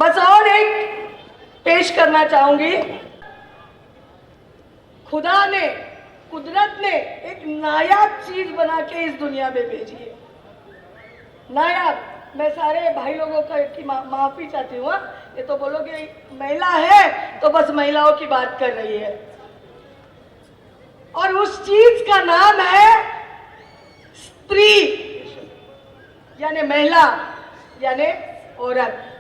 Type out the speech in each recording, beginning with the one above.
बस और एक पेश करना चाहूंगी। खुदा ने, कुदरत ने एक नायाब चीज बना के इस दुनिया में भेजी है। नायाब। मैं सारे भाई लोगों की माफी चाहती हूँ। ये तो बोलोगे महिला है तो बस महिलाओं की बात कर रही है, और उस चीज का नाम है स्त्री, यानी महिला, यानी औरत।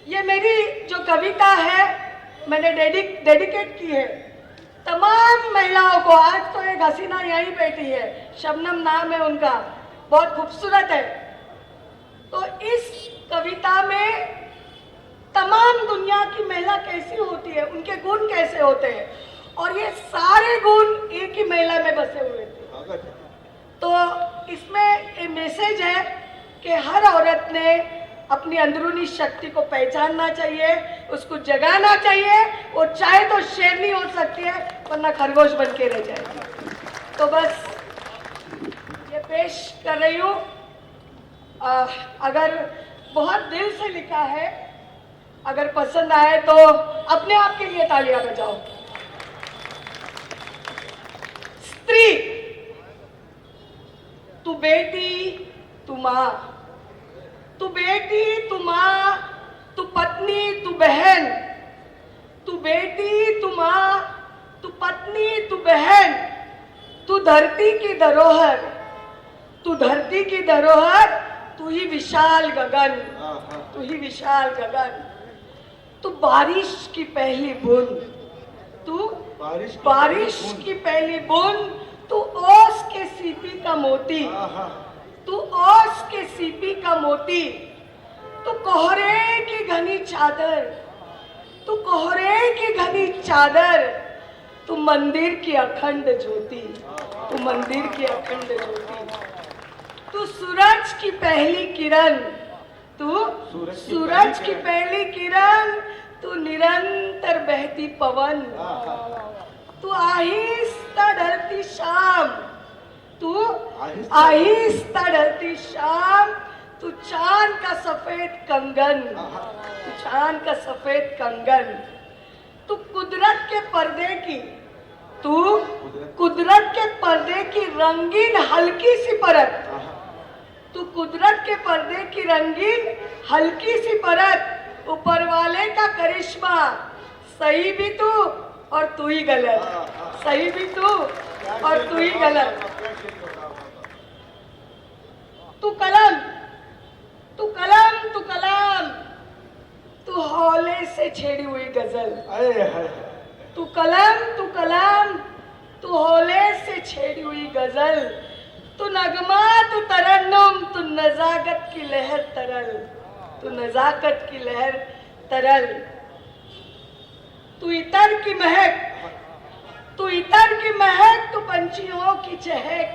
ये मेरी जो कविता है मैंने डेडिकेट की है तमाम महिलाओं को। आज तो एक हसीना यहीं बैठी है, शबनम नाम है उनका, बहुत खूबसूरत है। तो इस कविता में तमाम दुनिया की महिला कैसी होती है, उनके गुण कैसे होते हैं, और ये सारे गुण एक ही महिला में बसे हुए थे। तो इसमें एक मैसेज है कि हर औरत ने अपनी अंदरूनी शक्ति को पहचानना चाहिए, उसको जगाना चाहिए। वो चाहे तो शेरनी हो सकती है वरना खरगोश बन के रह जाएगी। तो बस ये पेश कर रही हूँ। अगर बहुत दिल से लिखा है, अगर पसंद आए तो अपने आप के लिए तालियां बजाओ। स्त्री, तू बेटी, तू माँ, तू बेटी, तू माँ, तू पत्नी, तू बहन, तू बेटी, तू माँ, तू पत्नी, तू बहन, तू धरती की धरोहर, तू धरती की धरोहर, तू ही विशाल गगन, तू ही विशाल गगन, तू बारिश की पहली बूंद, तू बारिश की पहली बूंद, तू ओस के सीपी का मोती, तू ओस के सीपी का मोती, तू कोहरे की घनी चादर, तू कोहरे की घनी चादर, तू मंदिर की अखंड ज्योति, तू मंदिर की अखंड ज्योति, तू सूरज की पहली किरण, तू सूरज की पहली किरण, तू निरंतर बहती पवन, तू आहिस्ता ढलती शाम, तू आहिस्ता ढलती शाम, तू चांद का सफेद कंगन, तू चांद का सफेद कंगन, तू कुदरत के पर्दे की, तू कुदरत के पर्दे की रंगीन हल्की सी परत, तू कुदरत के पर्दे की रंगीन हल्की सी परत, ऊपर वाले का करिश्मा, सही भी तू और तू ही गलत, सही भी तू और तू ही गलत। तू कलम, तू कलम, तू कलम, तू हौले से छेड़ी हुई गजल, तू कलम, तू कलम, तू हौले से छेड़ी हुई गजल, तू नगमा, तू तरन्नुम, तू नजाकत की लहर तरल, तू नजाकत की लहर तरल, तू इतर की महक, तू इतर की महक, तू पंछियों की चहक,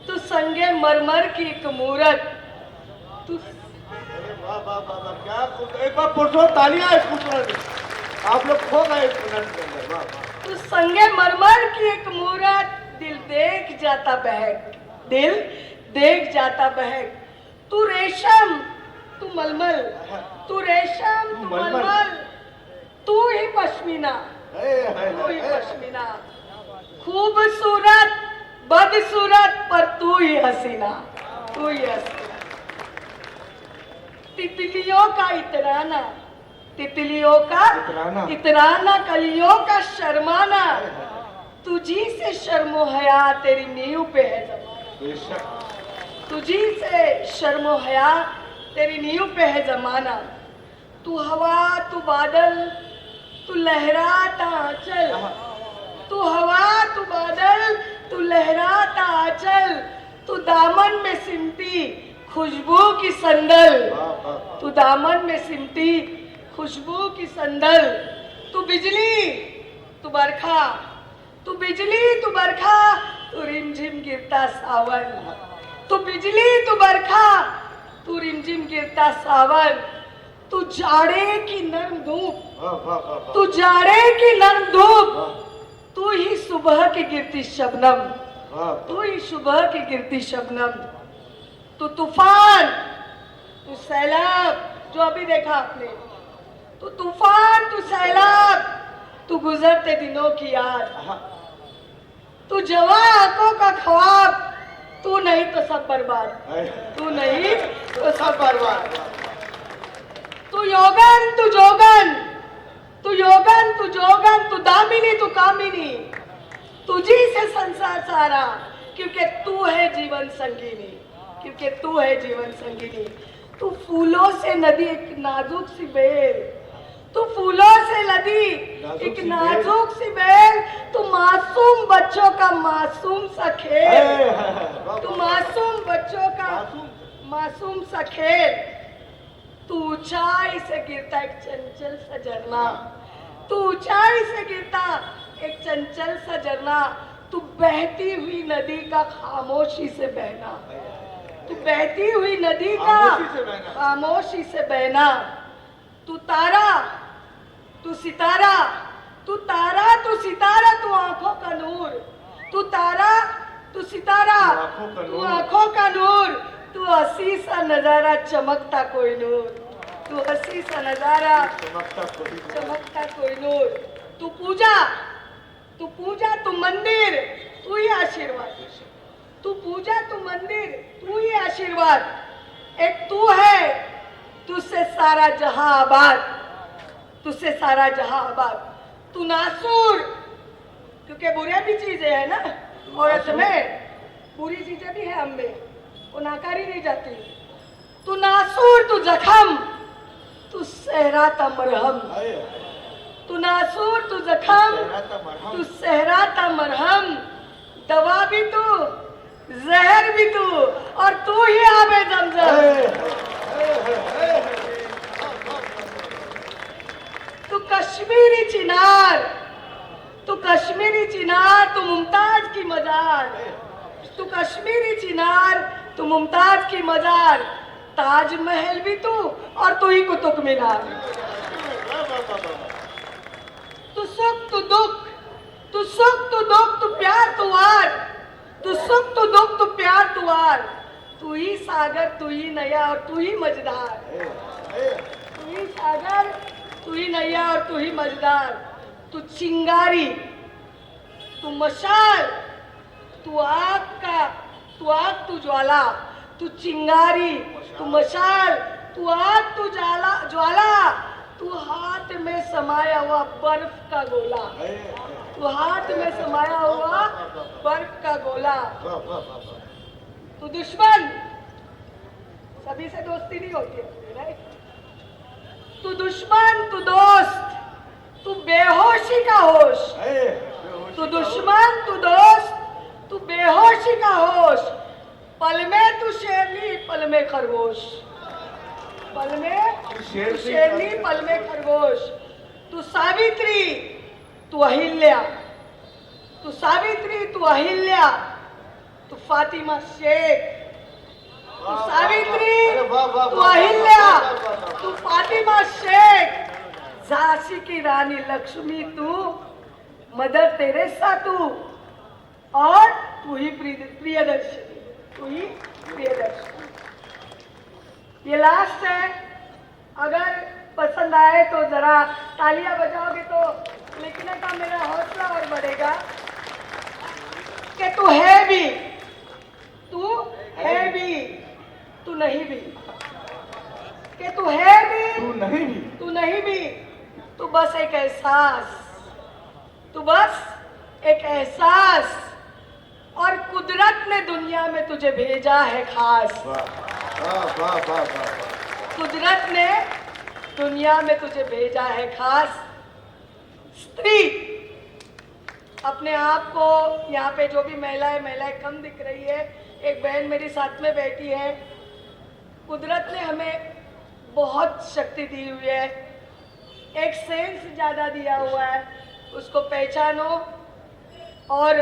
तू संगे मरमर की एक मूरत, तू क्या एक बार पुरुषों तालियां इस खूबसूरत, आप लोग खो गए इस मिनट के अंदर। तू संगे मरमर की एक मूरत, दिल देख जाता बहक, दिल देख जाता बहक, तू रेशम, तू मलमल, तू रेशम, तू मलमल, तू ही पश्मीना, तू ही पश्मीना, खूबसूरत बदसूरत पर तू ही हसीना, तू ही हसीना, तितलियों का इतराना, तितलियों का इतराना, कलियों का शर्माना, तुझी से शर्मो हया तेरी नींव पे है जमाना, तुझी से शर्मो हया तेरी नींव पे है जमाना, तू हवा, तू बादल, तू लहराता आंचल, तू हवा, तू बादल, तू लहराता आंचल, तू दामन में सिमटी खुशबू की संदल, तू दामन में सिमटी खुशबू की संदल, तू बिजली, तू बरखा, तू बिजली, तू बरखा, तू रिमझिम गिरता सावन, तू बिजली, तू बरखा, तू रिमझिम गिरता सावन, तू जाड़े की नर्म धूप, तू जाड़े की नर्म धूप, तू ही सुबह की गिरती शबनम, तू ही सुबह की गिरती शबनम, तू तूफान, तू सैलाब जो अभी देखा आपने, तू तूफान, तू सैलाब, तू गुजरते दिनों की याद, हाँ, तू जवां आंखों का ख्वाब, तू नहीं तो सब बर्बाद, है। तू नहीं तो सब बर्बाद। तू योगन, तू जोगन, तू योगन, तू जोगन, तू दामिनी, तू कामिनी, तुझी से संसार सारा, क्योंकि तू है जीवन संगिनी, क्योंकि तू है जीवन संगिनी। तू फूलों से नदी एक नाजुक सी बेल, तू फूलों से नदी एक नाजुक सी बेल, तू मासूम बच्चों का मासूम सा खेल, तू मासूम बच्चों का मासूम सा खेल, तू ऊंचाई से गिरता एक चंचल सा झरना, तू ऊंचाई से गिरता एक चंचल सा झरना, तू बहती हुई नदी का खामोशी से बहना, तू बहती हुई नदी का खामोशी से बहना, तू तारा, तू सितारा, तू तारा, तू सितारा, तू आंखों का नूर, तू तारा, तू सितारा, तू आंखों का नूर, तू हंसी सा नजारा, चमकता कोई नूर, तू हंसी सा नजारा, चमकता कोई नूर, तू पूजा, तू पूजा, तू मंदिर, तू ही आशीर्वाद, तू पूजा, तू मंदिर, तू ही आशीर्वाद, एक तू है, तुझसे सारा जहां आबाद, तुझसे सारा जहां आबाद, तू नासूर, क्योंकि बुरे भी चीजें है ना औरत में, बुरी चीजें भी है हम में, वो नाकारी नहीं जाती, तू नासूर, तू जख्म, तू सहराता मरहम, तू नासूर, तू जख्म, तू सहराता मरहम, दवा भी तू, जहर भी तू, और तू ही आबे जमजम, तू कश्मीरी चिनार, तू कश्मीरी चिनार, तू मुमताज की मजार, तू कश्मीरी चिनार, तू मुमताज की मजार, ताजमहल भी तू और तू ही कुतुब मीनार, तू सुख, तू दुख, तू सुख, तू दुख, तू प्यार, तू वार, तू सुख, तू दुख, तू प्यार, तू वार, तू ही सागर, तू ही नया और तू ही मझधार, तू ही सागर, तू ही नैया और तू ही मझधार, तू चिंगारी, तू मशाल, तू आग का, तू आग, तू ज्वाला, तू चिंगारी, तू मशाल, तू आग, तू ज्वाला, ज्वाला, तू हाथ में समाया हुआ बर्फ का गोला, तू हाथ में समाया हुआ बर्फ का गोला, तू दुश्मन, सभी से दोस्ती नहीं होती है, राइट? तू दुश्मन, तू दोस्त, तू बेहोशी का होश, तू दुश्मन, तू दोस्त, तू बेहोशी का होश, पल में तू शेरनी, पल में खरगोश, पल में तू शेरनी, पल में खरगोश, तू सावित्री, तू अहिल्या, तू सावित्री, तू अहिल्या, तू फातिमा शेख, तू सावित्री, तू अहिल्या, तू फातिमा शेख, झांसी की रानी लक्ष्मी तू, मदर तेरेसा तू, और तू ही प्रियदर्शनी, तू ही प्रियदर्शनी। ये लास्ट है, अगर पसंद आए तो जरा तालियां बजाओगे तो लिखने का मेरा हौसला और बढ़ेगा कि तू है भी, तू है भी, तू नहीं भी, कि तू है भी, तू नहीं भी, तू नहीं भी, तू बस एक एहसास, तू बस एक एहसास, और कुदरत ने दुनिया में तुझे भेजा है खास, कुदरत ने दुनिया में तुझे भेजा है खास। स्त्री अपने आप को, यहाँ पे जो भी महिलाएं कम दिख रही है, एक बहन मेरी साथ में बैठी है, कुदरत ने हमें बहुत शक्ति दी हुई है, एक सेंस ज़्यादा दिया हुआ है, उसको पहचानो और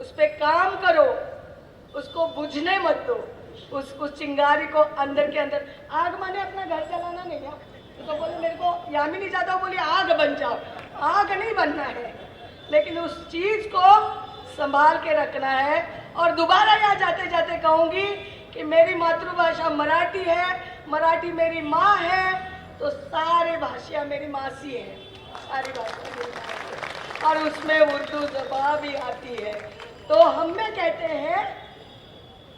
उस पर काम करो, उसको बुझने मत दो, उस चिंगारी को अंदर के अंदर। आग माने अपना घर जलाना नहीं है, तो बोले मेरे को यामिनी जादव बोली आग बन जाओ, आग नहीं बनना है, लेकिन उस चीज को संभाल के रखना है। और दोबारा यहाँ जाते जाते कहूँगी कि मेरी मातृभाषा मराठी है, मराठी मेरी माँ है तो सारे भाषा मेरी मासी है, सारी भाषा मेरी माँ है। और उसमें उर्दू ज़बान भी आती है। तो हम में कहते हैं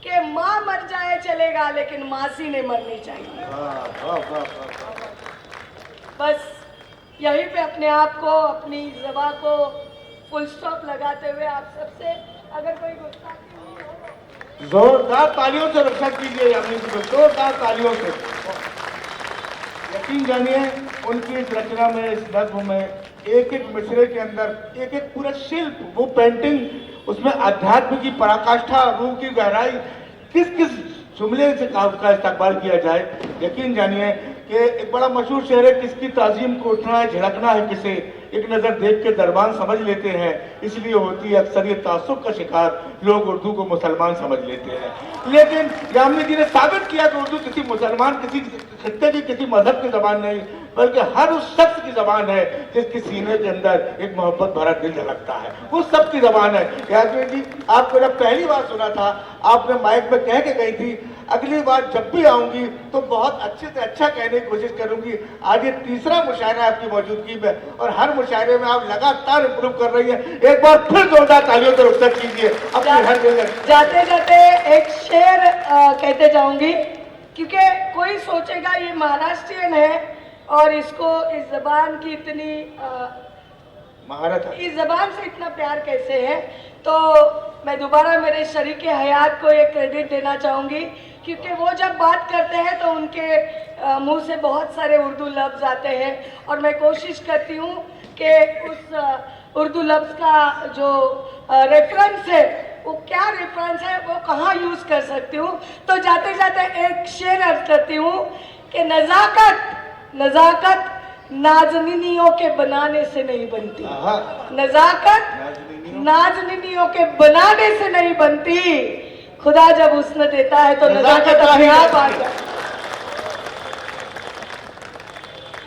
कि माँ मर जाए चलेगा लेकिन मासी नहीं मरनी चाहिए। वाह वाह वाह वाह। बस यहीं पे अपने आप को, अपनी ज़बान को फुल स्टॉप लगाते हुए आप सबसे अगर कोई गुस्ताखी हुई हो, जोरदार तालियों से रक्षक कीजिए यामिनी जी को, जोरदार तालियों से। यकीन जानिए उनकी इस रचना में, इस नज्म में एक एक मिसरे के अंदर एक एक पूरा शिल्प, वो पेंटिंग, उसमें अध्यात्म की पराकाष्ठा, रूह की गहराई, किस किस जुमले से का इस्तेमाल किया जाए। यकीन जानिए कि एक बड़ा मशहूर शेर है, किसकी ताजीम को उठना है झड़कना है किसे, एक नज़र देख के दरबान समझ लेते हैं, इसलिए होती है अक्सर ये तासुब का शिकार, लोग उर्दू को मुसलमान समझ लेते हैं। लेकिन यामिनी जी ने साबित किया कि उर्दू किसी मुसलमान, किसी खित्ते की, किसी मजहब की ज़बान नहीं, बल्कि हर उस शख्स की ज़बान है जिसके सीने के अंदर एक मोहब्बत भरा दिल झलकता है, उस सब की ज़बान है। यामिनी जी, आपको जब पहली बार सुना था, आपने माइक में कह के गई थी अगली बार जब भी आऊंगी तो बहुत अच्छे से अच्छा कहने की कोशिश करूंगी। आज ये तीसरा मुशायरा आपकी मौजूदगी में और हर मुशायरे में आप लगातार इम्प्रूव कर रही है। एक बार फिर जोरदार तालियों से रुखसत कीजिए अपनी हर जगह। जाते जाते एक शेर कहते जाऊंगी, क्योंकि कोई सोचेगा ये महाराष्ट्रियन है और इसको इस जबान की इतनी महारत है, इस जबान से इतना प्यार कैसे है। तो मैं दोबारा मेरे शरीके हयात को ये क्रेडिट देना चाहूँगी, क्योंकि वो जब बात करते हैं तो उनके मुंह से बहुत सारे उर्दू लफ्ज़ आते हैं और मैं कोशिश करती हूँ कि उस उर्दू लफ्ज़ का जो रेफरेंस है वो क्या रेफरेंस है, वो कहाँ यूज़ कर सकती हूँ। तो जाते जाते एक शेर अर्ज करती हूँ कि नज़ाकत नज़ाकत नाज़नीनियों के बनाने से नहीं बनती, नज़ाकत नाज़नीनियों के बनाने से नहीं बनती, खुदा जब हुस्न देता है तो नज़ाकत अपने आप आ जाती है।